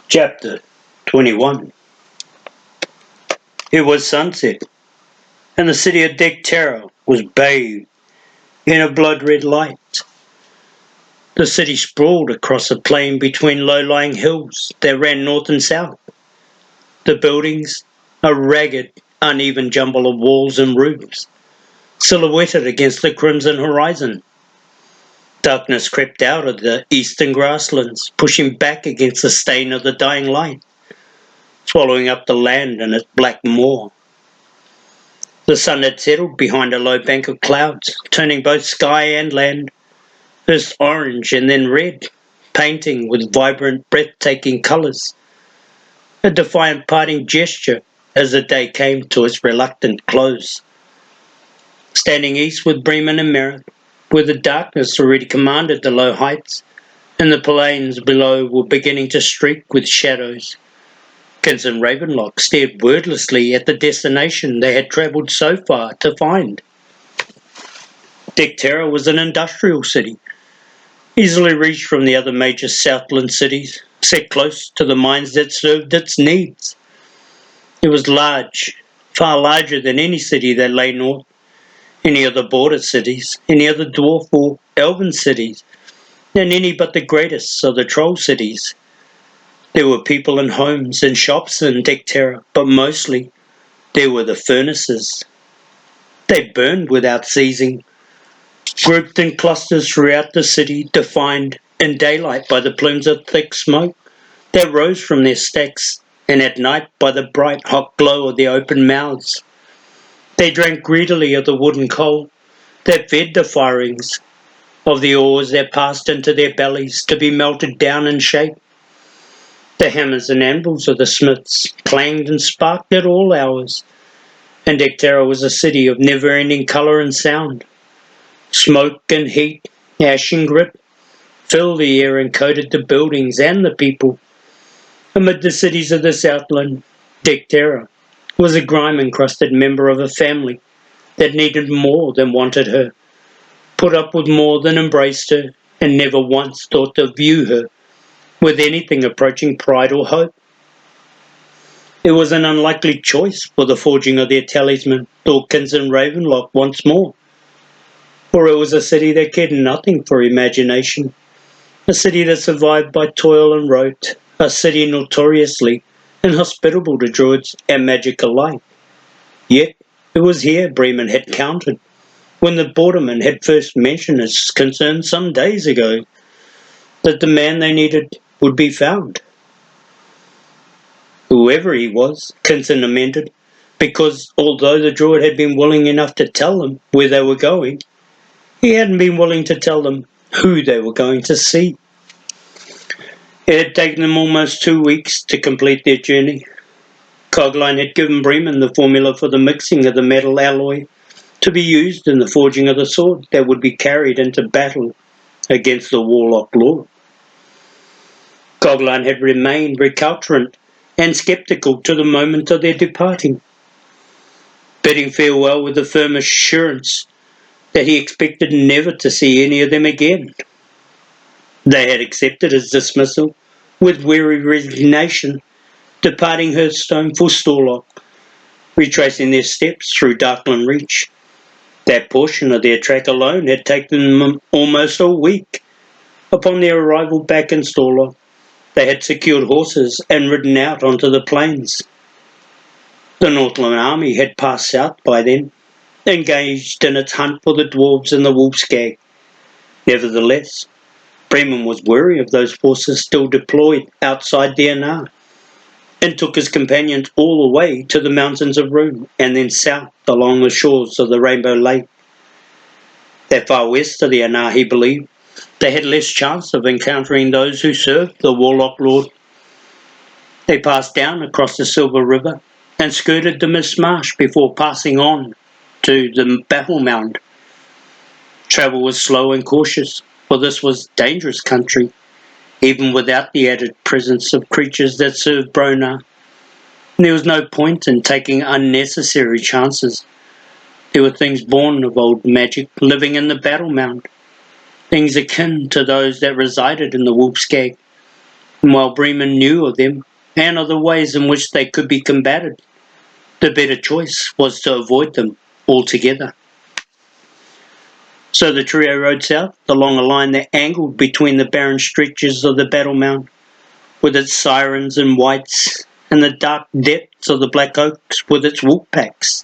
Chapter 21. It was sunset, and the city of Destroy was bathed in a blood-red light. The city sprawled across a plain between low-lying hills that ran north and south. The buildings, a ragged, uneven jumble of walls and roofs, silhouetted against the crimson horizon. Darkness crept out of the eastern grasslands, pushing back against the stain of the dying light, swallowing up the land and its black moor. The sun had settled behind a low bank of clouds, turning both sky and land, first orange and then red, painting with vibrant, breathtaking colours. A defiant parting gesture as the day came to its reluctant close. Standing east with Bremen and Merritt, where the darkness already commanded the low heights, and the plains below were beginning to streak with shadows, Kins and Ravenlock stared wordlessly at the destination they had travelled so far to find. Destroy was an industrial city, easily reached from the other major Southland cities, set close to the mines that served its needs. It was large, far larger than any city that lay north, any other border cities, any other dwarf or elven cities, and any but the greatest of the troll cities. There were people and homes and shops in Destroy, but mostly there were the furnaces. They burned without ceasing, grouped in clusters throughout the city, defined in daylight by the plumes of thick smoke that rose from their stacks, and at night by the bright hot glow of their open mouths. They drank greedily of the wood and coal that fed the firings, of the ores that passed into their bellies to be melted down and shaped. The hammers and anvils of the smiths clanged and sparked at all hours, and Destroy was a city of never-ending colour and sound. Smoke and heat, ash and grit, filled the air and coated the buildings and the people. Amid the cities of the Southland, Destroy was a grime-encrusted member of a family that needed more than wanted her, put up with more than embraced her, and never once thought to view her with anything approaching pride or hope. It was an unlikely choice for the forging of their talisman, Kins and Ravenlock once more, for it was a city that cared nothing for imagination, a city that survived by toil and rote, a city notoriously inhospitable to druids and magic alike. Yet it was here Bremen had counted, when the borderman had first mentioned his concern some days ago, that the man they needed would be found. Whoever he was, Kinson amended, because although the druid had been willing enough to tell them where they were going, he hadn't been willing to tell them who they were going to see. It had taken them almost 2 weeks to complete their journey. Cogline had given Bremen the formula for the mixing of the metal alloy to be used in the forging of the sword that would be carried into battle against the Warlock Lord. Cogline had remained recalcitrant and sceptical to the moment of their departing, bidding farewell with the firm assurance that he expected never to see any of them again. They had accepted his dismissal with weary resignation, departing Hearthstone for Storlock, retracing their steps through Darkland Reach. That portion of their track alone had taken them almost a week. Upon their arrival back in Storlock, they had secured horses and ridden out onto the plains. The Northland army had passed south by then, engaged in its hunt for the dwarves and the wolfskag. Nevertheless, Bremen was wary of those forces still deployed outside the Anar, and took his companions all the way to the mountains of Rune, and then south along the shores of the Rainbow Lake. That far west of the Anar, he believed, they had less chance of encountering those who served the Warlock Lord. They passed down across the Silver River and skirted the Mist Marsh before passing on to the Battle Mound. Travel was slow and cautious, for this was dangerous country, even without the added presence of creatures that served Bronar. There was no point in taking unnecessary chances. There were things born of old magic living in the Battle Mound, things akin to those that resided in the Wolfskag, And while Bremen knew of them and of the ways in which they could be combated, the better choice was to avoid them altogether. So the trio rode south along a line that angled between the barren stretches of the battle mound, with its sirens and wights, and the dark depths of the black oaks with its wolf packs.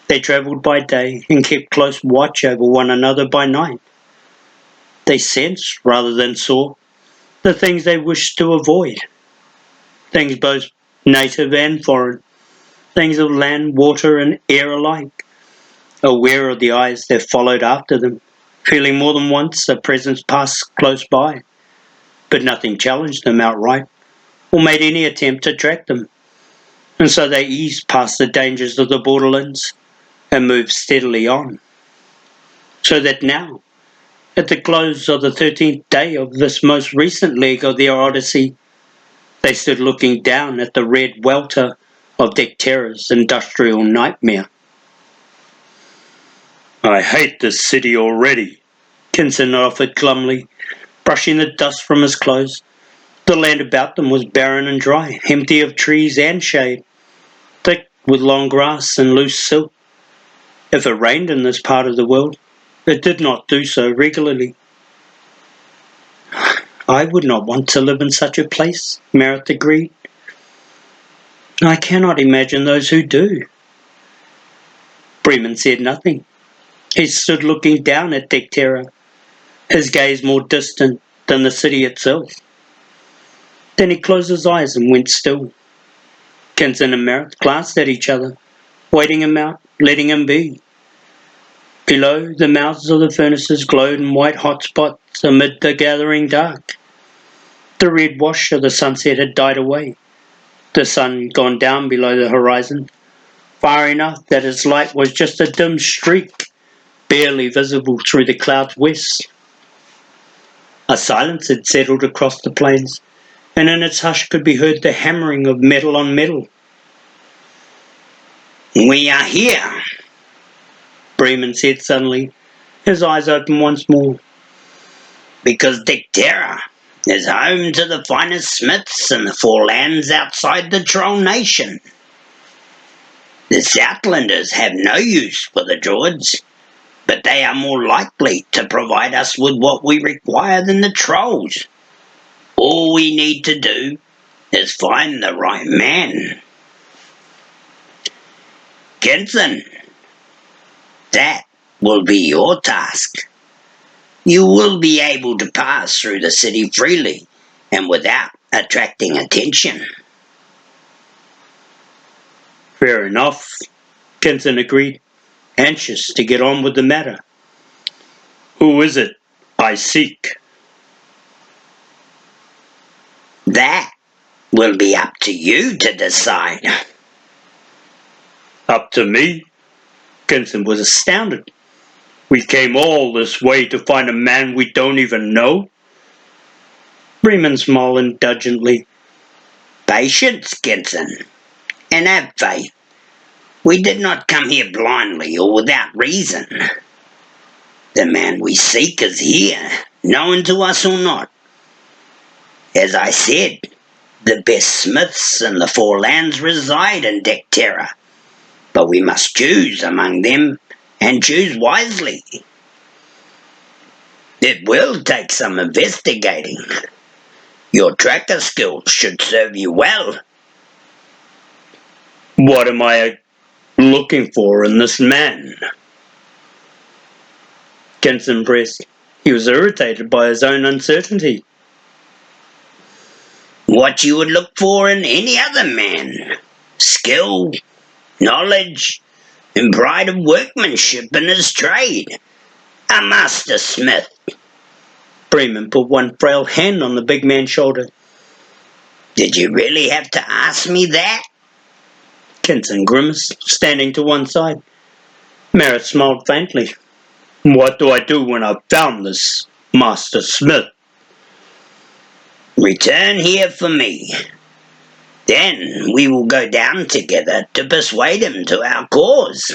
They travelled by day and kept close watch over one another by night. They sensed, rather than saw, the things they wished to avoid. Things both native and foreign, things of land, water, and air alike, aware of the eyes that followed after them, feeling more than once a presence pass close by, but nothing challenged them outright, or made any attempt to track them, and so they eased past the dangers of the borderlands, and moved steadily on. So that now, at the close of the 13th day of this most recent leg of their odyssey, they stood looking down at the red welter of Dectera's industrial nightmare. "I hate this city already," Kinson offered glumly, brushing the dust from his clothes. The land about them was barren and dry, empty of trees and shade, thick with long grass and loose silk. If it rained in this part of the world, it did not do so regularly. "I would not want to live in such a place," Merritt agreed. "I cannot imagine those who do." Bremen said nothing. He stood looking down at Dectera, his gaze more distant than the city itself. Then he closed his eyes and went still. Kinson and Merritt glanced at each other, waiting him out, letting him be. Below, the mouths of the furnaces glowed in white hot spots amid the gathering dark. The red wash of the sunset had died away, the sun gone down below the horizon, far enough that its light was just a dim streak, barely visible through the clouds west. A silence had settled across the plains, and in its hush could be heard the hammering of metal on metal. "We are here," Bremen said suddenly, his eyes open once more, "because Dectera is home to the finest smiths in the four lands outside the Troll Nation. The Southlanders have no use for the Druids, but they are more likely to provide us with what we require than the Trolls. All we need to do is find the right man." "Kinson, that will be your task. You will be able to pass through the city freely and without attracting attention." "Fair enough," Kinson agreed, anxious to get on with the matter. "Who is it I seek?" "That will be up to you to decide." "Up to me?" Kinson was astounded. "We came all this way to find a man we don't even know?" Bremen smiled indulgently. "Patience, Kinson, and have faith. We did not come here blindly or without reason. The man we seek is here, known to us or not. As I said, the best smiths in the four lands reside in Dectera, but we must choose among them, and choose wisely. It will take some investigating. Your tracker skills should serve you well." "What am I looking for in this man?" Kinson pressed. He was irritated by his own uncertainty. "What you would look for in any other man. Skill, knowledge, and pride of workmanship in his trade. A master smith." Bremen put one frail hand on the big man's shoulder. "Did you really have to ask me that?" Kinson grimaced, standing to one side. Merritt smiled faintly. "What do I do when I've found this master smith?" "Return here for me. Then we will go down together to persuade him to our cause."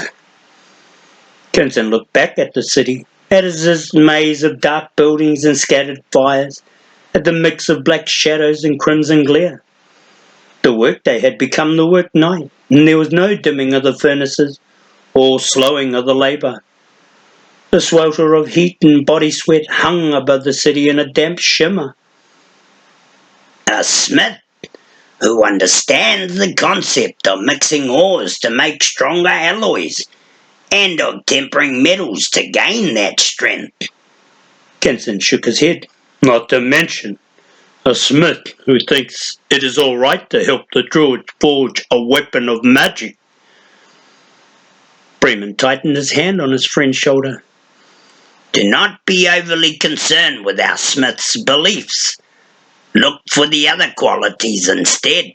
Kinson looked back at the city, at its maze of dark buildings and scattered fires, at the mix of black shadows and crimson glare. The workday had become the work night, and there was no dimming of the furnaces or slowing of the labour. The swelter of heat and body sweat hung above the city in a damp shimmer. A smith who understands the concept of mixing ores to make stronger alloys and of tempering metals to gain that strength. Kenson shook his head. Not to mention a smith who thinks it is all right to help the druids forge a weapon of magic. Bremen tightened his hand on his friend's shoulder. Do not be overly concerned with our smith's beliefs. Look for the other qualities instead.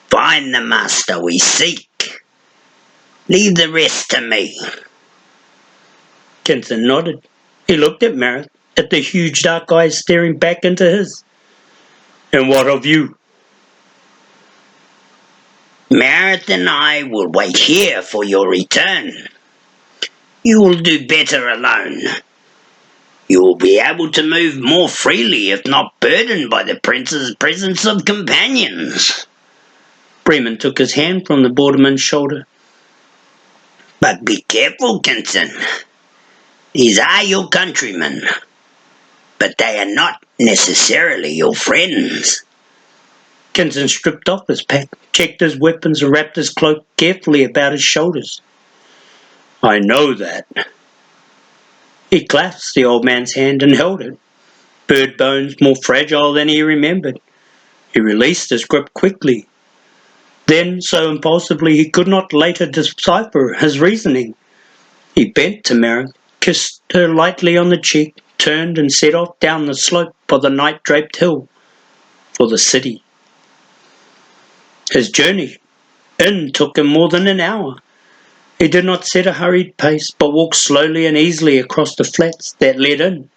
Find the master we seek. Leave the rest to me. Kenson nodded. He looked at Marith, at the huge dark eyes staring back into his. And what of you? Marith and I will wait here for your return. You will do better alone. You will be able to move more freely if not burdened by the prince's presence of companions. Bremen took his hand from the borderman's shoulder. But be careful, Kenson. These are your countrymen, but they are not necessarily your friends. Kenson stripped off his pack, checked his weapons, and wrapped his cloak carefully about his shoulders. I know that. He clasped the old man's hand and held it, bird bones more fragile than he remembered. He released his grip quickly. Then, so impulsively he could not later decipher his reasoning. He bent to Marith, kissed her lightly on the cheek, turned and set off down the slope of the night-draped hill for the city. His journey in took him more than an hour. He did not set a hurried pace, but walked slowly and easily across the flats that led in.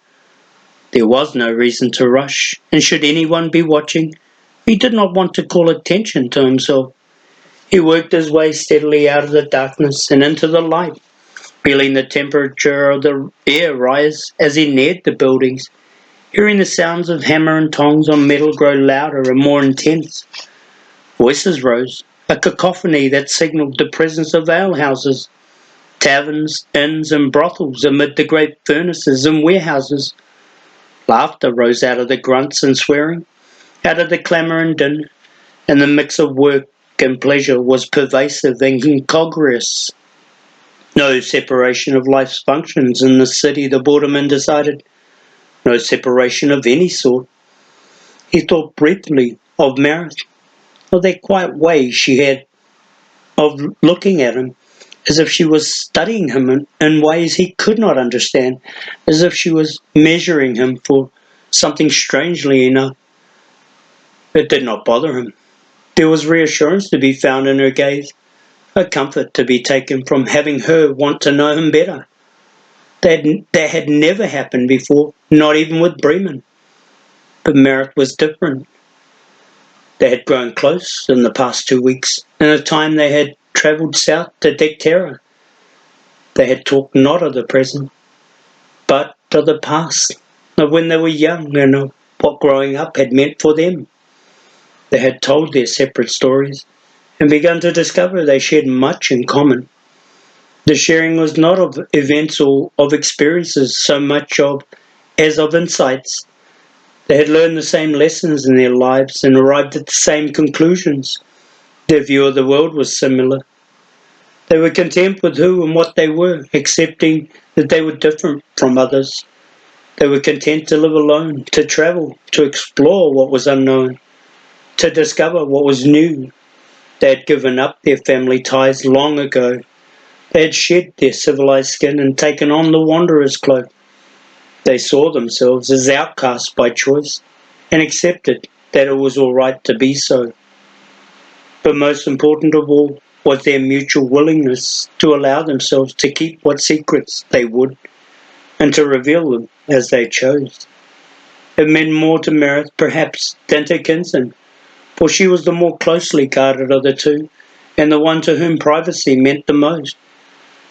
There was no reason to rush, and should anyone be watching, he did not want to call attention to himself. He worked his way steadily out of the darkness and into the light, feeling the temperature of the air rise as he neared the buildings, hearing the sounds of hammer and tongs on metal grow louder and more intense. Voices rose, a cacophony that signalled the presence of alehouses, taverns, inns and brothels amid the great furnaces and warehouses. Laughter rose out of the grunts and swearing, out of the clamour and din, and the mix of work and pleasure was pervasive and incongruous. No separation of life's functions in the city, the borderman decided. No separation of any sort. He thought briefly of Marith, of that quiet way she had of looking at him, as if she was studying him in ways he could not understand, as if she was measuring him for something strangely enough. It did not bother him. There was reassurance to be found in her gaze, a comfort to be taken from having her want to know him better. That had never happened before, not even with Bremen. But Marith was different. They had grown close in the past 2 weeks, in the time they had travelled south to Dectera. They had talked not of the present, but of the past, of when they were young and of what growing up had meant for them. They had told their separate stories and begun to discover they shared much in common. The sharing was not of events or of experiences so much as of insights. They had learned the same lessons in their lives and arrived at the same conclusions. Their view of the world was similar. They were content with who and what they were, accepting that they were different from others. They were content to live alone, to travel, to explore what was unknown, to discover what was new. They had given up their family ties long ago. They had shed their civilized skin and taken on the wanderer's cloak. They saw themselves as outcasts by choice and accepted that it was all right to be so. But most important of all was their mutual willingness to allow themselves to keep what secrets they would and to reveal them as they chose. It meant more to Marith, perhaps, than to Kinson, for she was the more closely guarded of the two and the one to whom privacy meant the most.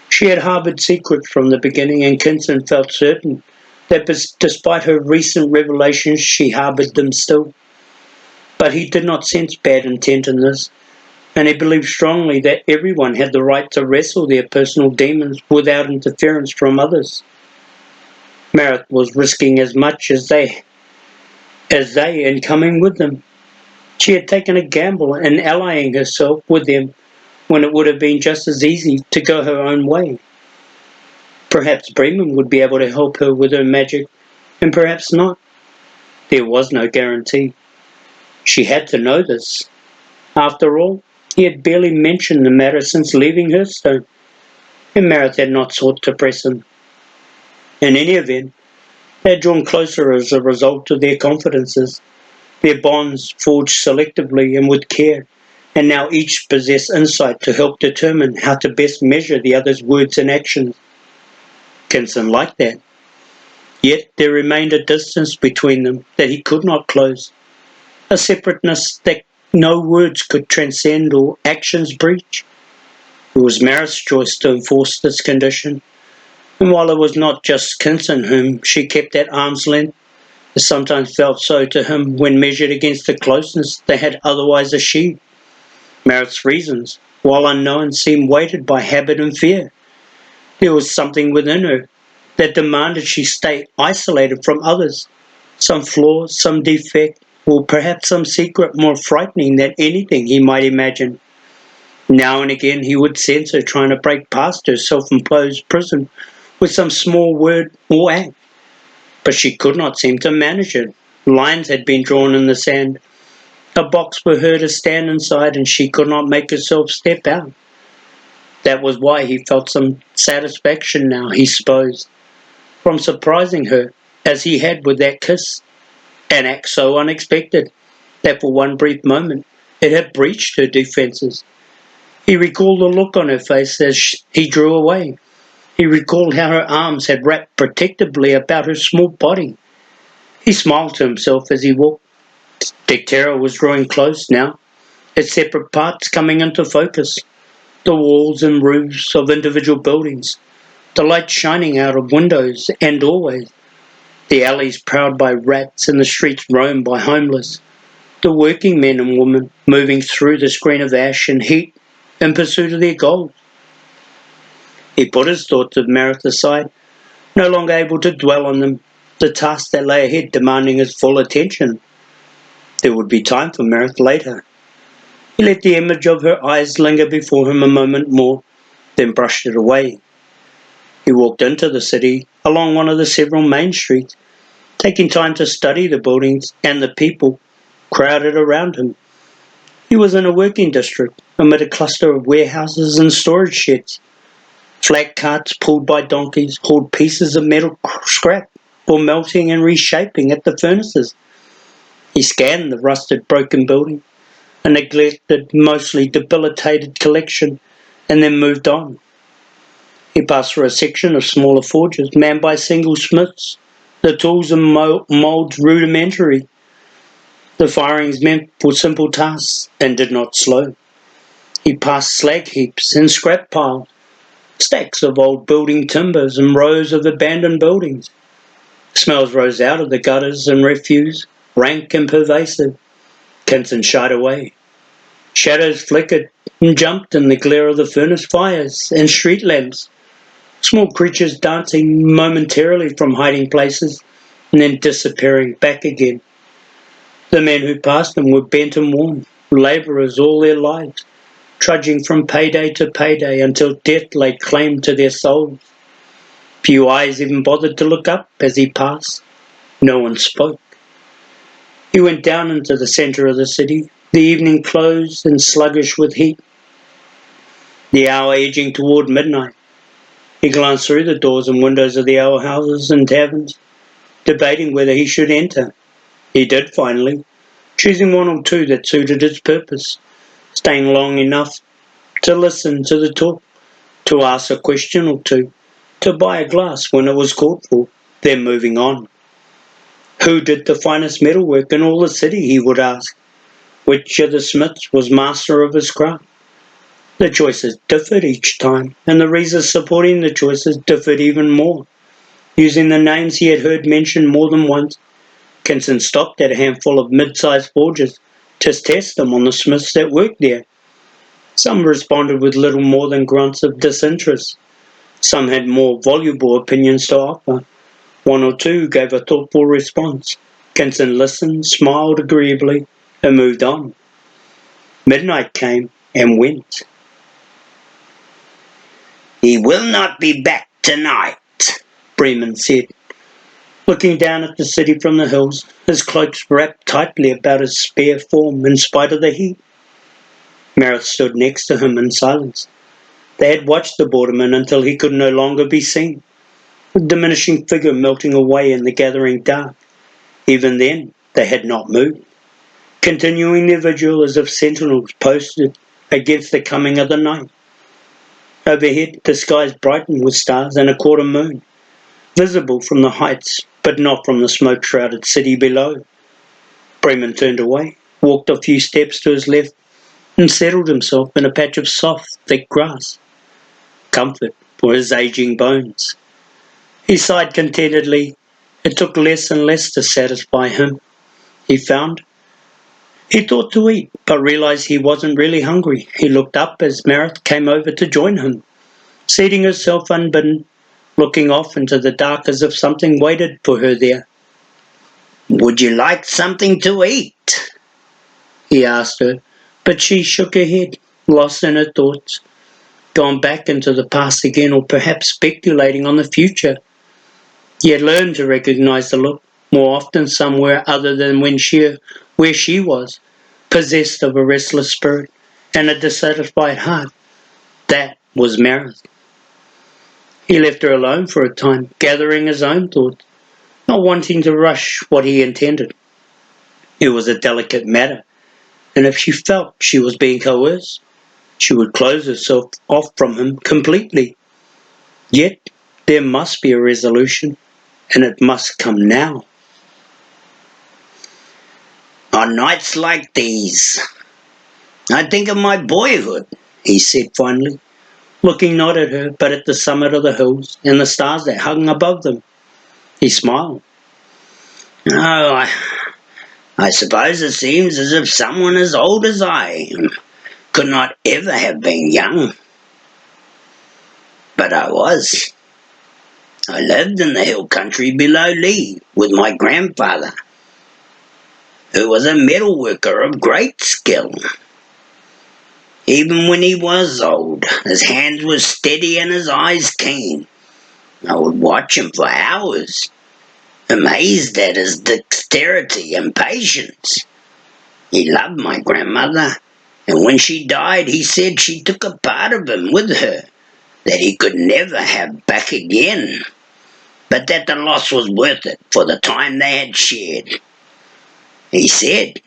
She had harboured secrets from the beginning, and Kinson felt certain that despite her recent revelations she harboured them still. But he did not sense bad intent in this, and he believed strongly that everyone had the right to wrestle their personal demons without interference from others. Marith was risking as much as they in coming with them. She had taken a gamble in allying herself with them when it would have been just as easy to go her own way. Perhaps Bremen would be able to help her with her magic, and perhaps not. There was no guarantee. She had to know this. After all, he had barely mentioned the matter since leaving Hearthstone, and Marith had not sought to press him. In any event, they had drawn closer as a result of their confidences, their bonds forged selectively and with care, and now each possessed insight to help determine how to best measure the other's words and actions. Kinson liked that. Yet there remained a distance between them that he could not close, a separateness that no words could transcend or actions breach. It was Marith's choice to enforce this condition, and while it was not just Kinson whom she kept at arm's length, it sometimes felt so to him when measured against the closeness they had otherwise achieved. Marith's reasons, while unknown, seemed weighted by habit and fear. There was something within her that demanded she stay isolated from others, some flaw, some defect, or perhaps some secret more frightening than anything he might imagine. Now and again he would sense her trying to break past her self-imposed prison with some small word or act, but she could not seem to manage it. Lines had been drawn in the sand, a box for her to stand inside, and she could not make herself step out. That was why he felt some satisfaction now, he supposed, from surprising her as he had with that kiss, an act so unexpected that for one brief moment it had breached her defences. He recalled the look on her face as he drew away. He recalled how her arms had wrapped protectively about her small body. He smiled to himself as he walked. Dictera was drawing close now, its separate parts coming into focus. The walls and roofs of individual buildings, the light shining out of windows and doorways, the alleys prowled by rats and the streets roamed by homeless, the working men and women moving through the screen of ash and heat in pursuit of their goals. He put his thoughts of Marith aside, no longer able to dwell on them, the task that lay ahead demanding his full attention. There would be time for Marith later. He let the image of her eyes linger before him a moment more, then brushed it away. He walked into the city along one of the several main streets, taking time to study the buildings and the people crowded around him. He was in a working district amid a cluster of warehouses and storage sheds. Flat carts pulled by donkeys hauled pieces of metal scrap for melting and reshaping at the furnaces. He scanned the rusted, broken building, a neglected, mostly debilitated collection, and then moved on. He passed through a section of smaller forges manned by single smiths, the tools and moulds rudimentary. The firings meant for simple tasks and did not slow. He passed slag heaps and scrap piles, stacks of old building timbers and rows of abandoned buildings. Smells rose out of the gutters and refuse, rank and pervasive. Kinson shied away. Shadows flickered and jumped in the glare of the furnace fires and street lamps. Small creatures dancing momentarily from hiding places and then disappearing back again. The men who passed them were bent and worn, labourers all their lives, trudging from payday to payday until death laid claim to their souls. Few eyes even bothered to look up as he passed. No one spoke. He went down into the centre of the city, the evening closed and sluggish with heat. The hour edging toward midnight. He glanced through the doors and windows of the alehouses and taverns, debating whether he should enter. He did finally, choosing one or two that suited his purpose, staying long enough to listen to the talk, to ask a question or two, to buy a glass when it was called for, then moving on. Who did the finest metalwork in all the city, he would ask? Which of the smiths was master of his craft? The choices differed each time, and the reasons supporting the choices differed even more. Using the names he had heard mentioned more than once, Kinson stopped at a handful of mid-sized forges to test them on the smiths that worked there. Some responded with little more than grunts of disinterest. Some had more voluble opinions to offer. One or two gave a thoughtful response. Kinson listened, smiled agreeably, and moved on. Midnight came and went. "He will not be back tonight," Bremen said, looking down at the city from the hills, his cloak wrapped tightly about his spare form in spite of the heat. Marith stood next to him in silence. They had watched the borderman until he could no longer be seen, a diminishing figure melting away in the gathering dark. Even then, they had not moved, continuing their vigil as if sentinels posted against the coming of the night. Overhead, the skies brightened with stars and a quarter moon, visible from the heights, but not from the smoke-shrouded city below. Bremen turned away, walked a few steps to his left, and settled himself in a patch of soft, thick grass. Comfort for his aging bones. He sighed contentedly. It took less and less to satisfy him, he found. He thought to eat, but realized he wasn't really hungry. He looked up as Marith came over to join him, seating herself unbidden, looking off into the dark as if something waited for her there. "Would you like something to eat?" He asked her, but she shook her head, lost in her thoughts, gone back into the past again, or perhaps speculating on the future. He had learned to recognize the look more often somewhere other than where she was, possessed of a restless spirit and a dissatisfied heart. That was Marith. He left her alone for a time, gathering his own thoughts, not wanting to rush what he intended. It was a delicate matter, and if she felt she was being coerced, she would close herself off from him completely. Yet there must be a resolution, and it must come now. "On nights like these, I think of my boyhood," he said finally, Looking not at her, but at the summit of the hills and the stars that hung above them. He smiled. "Oh, I suppose it seems as if someone as old as I could not ever have been young. But I was. I lived in the hill country below Lee with my grandfather, who was a metal worker of great skill. Even when he was old, his hands were steady and his eyes keen. I would watch him for hours, amazed at his dexterity and patience. He loved my grandmother, and when she died, he said she took a part of him with her that he could never have back again, but that the loss was worth it for the time they had shared. He said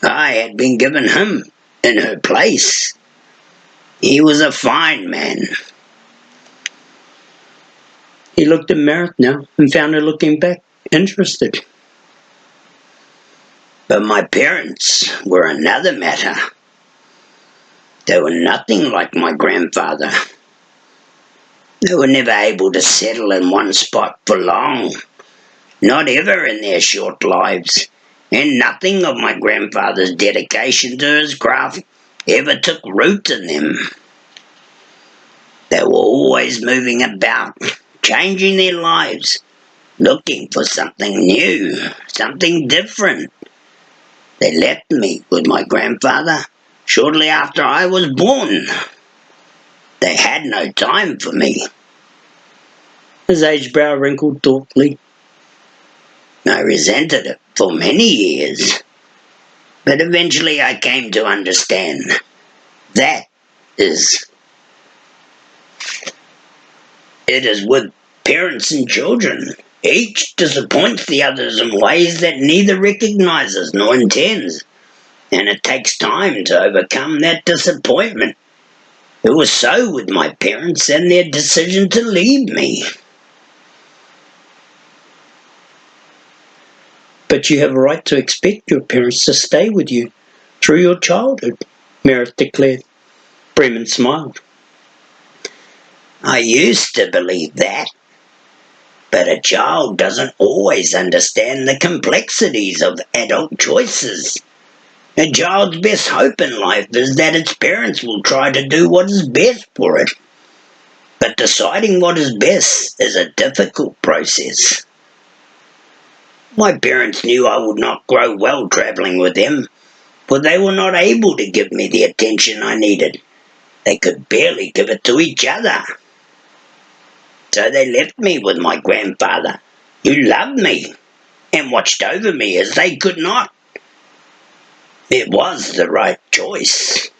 I had been given him in her place. He was a fine man." He looked at Marith now and found her looking back, interested. "But my parents were another matter. They were nothing like my grandfather. They were never able to settle in one spot for long, not ever in their short lives, and nothing of my grandfather's dedication to his craft ever took root in them. They were always moving about, changing their lives, looking for something new, something different. They left me with my grandfather shortly after I was born. They had no time for me." His aged brow wrinkled thoughtfully. "I resented it for many years, but eventually I came to understand that is it is with parents and children. Each disappoints the others in ways that neither recognizes nor intends, and it takes time to overcome that disappointment. It was so with my parents and their decision to leave me." But you have a right to expect your parents to stay with you through your childhood, Marith declared. Bremen smiled. "I used to believe that, But a child doesn't always understand the complexities of adult choices. A child's best hope in life is that its parents will try to do what is best for it. But deciding what is best is a difficult process. My parents knew I would not grow well travelling with them, for they were not able to give me the attention I needed. They could barely give it to each other. So they left me with my grandfather, who loved me and watched over me as they could not. It was the right choice.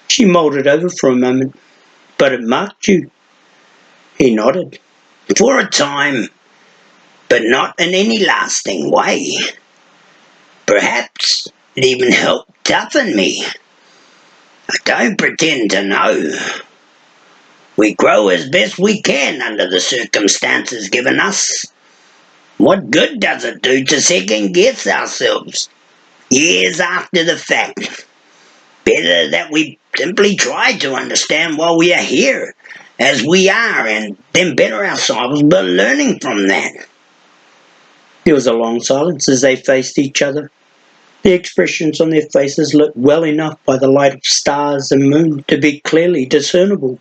She mulled it over for a moment. But it marked you. He nodded. For a time, but not in any lasting way. Perhaps it even helped toughen me. I don't pretend to know. We grow as best we can under the circumstances given us. What good does it do to second guess ourselves years after the fact? Better that we simply try to understand why we are here as we are and then better ourselves by learning from that. There was a long silence as they faced each other. The expressions on their faces lit well enough by the light of stars and moon to be clearly discernible.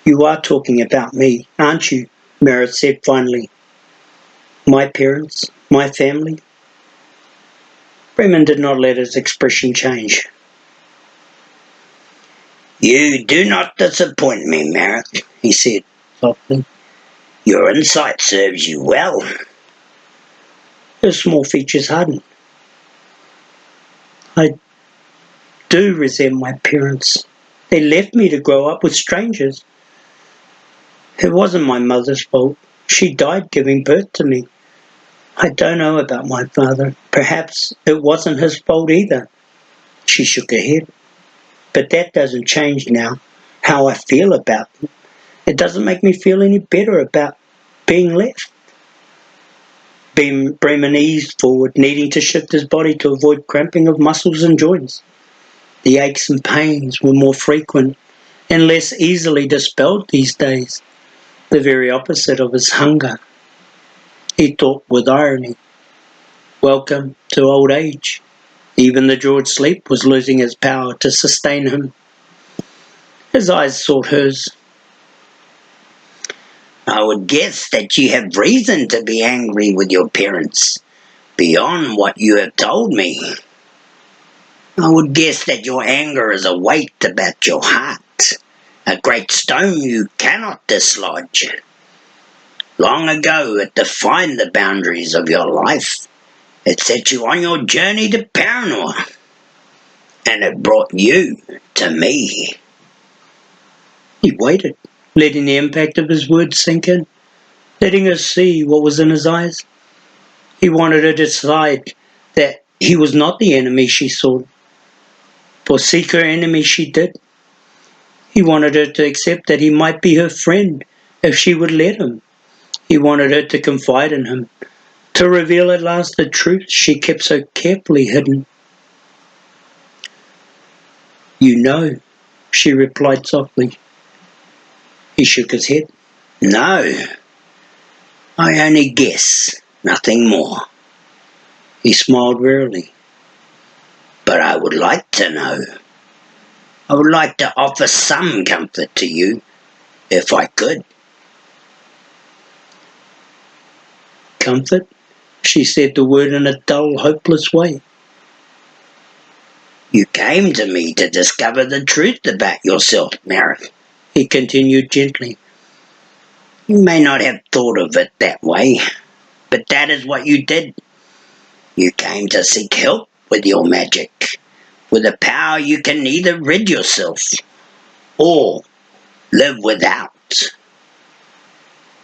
You are talking about me, aren't you? Merritt said finally. My parents, my family. Freeman did not let his expression change. You do not disappoint me, Merritt, he said softly. Your insight serves you well. Her small features hardened. I do resent my parents. They left me to grow up with strangers. It wasn't my mother's fault. She died giving birth to me. I don't know about my father. Perhaps it wasn't his fault either. She shook her head. But that doesn't change now how I feel about them. It doesn't make me feel any better about being left. Bremen eased forward, needing to shift his body to avoid cramping of muscles and joints. The aches and pains were more frequent and less easily dispelled these days, the very opposite of his hunger. He thought with irony, welcome to old age. Even the George sleep was losing its power to sustain him. His eyes sought hers. I would guess that you have reason to be angry with your parents, beyond what you have told me. I would guess that your anger is a weight about your heart, a great stone you cannot dislodge. Long ago it defined the boundaries of your life. It set you on your journey to Paranor, and it brought you to me. He waited, letting the impact of his words sink in, letting her see what was in his eyes. He wanted her to decide that he was not the enemy she sought, for seek her enemy she did. He wanted her to accept that he might be her friend if she would let him. He wanted her to confide in him, to reveal at last the truth she kept so carefully hidden. You know, she replied softly. He shook his head. No, I only guess, nothing more. He smiled wearily. But I would like to know. I would like to offer some comfort to you, if I could. Comfort? She said the word in a dull, hopeless way. You came to me to discover the truth about yourself, Merritt, He continued gently. You may not have thought of it that way, but that is what you did. You came to seek help with your magic, with a power you can neither rid yourself or live without.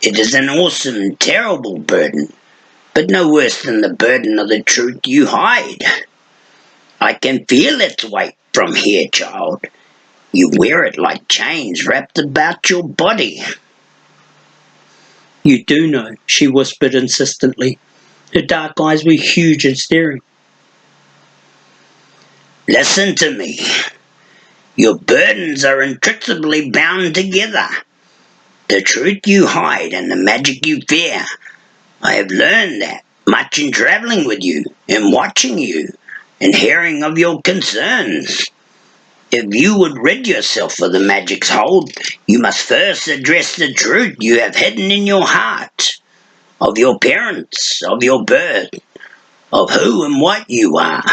It is an awesome, terrible burden, but no worse than the burden of the truth you hide. I can feel its weight from here, child. You wear it like chains wrapped about your body. You do know, she whispered insistently. Her dark eyes were huge and staring. Listen to me. Your burdens are intricately bound together. The truth you hide and the magic you fear. I have learned that much in travelling with you, in watching you, and hearing of your concerns. If you would rid yourself of the magic's hold, you must first address the truth you have hidden in your heart, of your parents, of your birth, of who and what you are.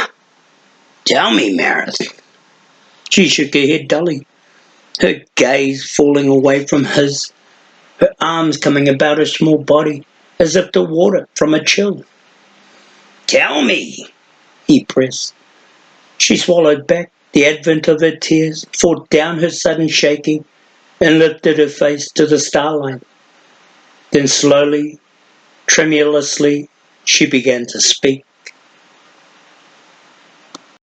Tell me, Marith. She shook her head dully, her gaze falling away from his, her arms coming about her small body, as if to ward it from a chill. Tell me, He pressed. She swallowed back the advent of her tears, fought down her sudden shaking, and lifted her face to the starlight. Then slowly, tremulously, she began to speak.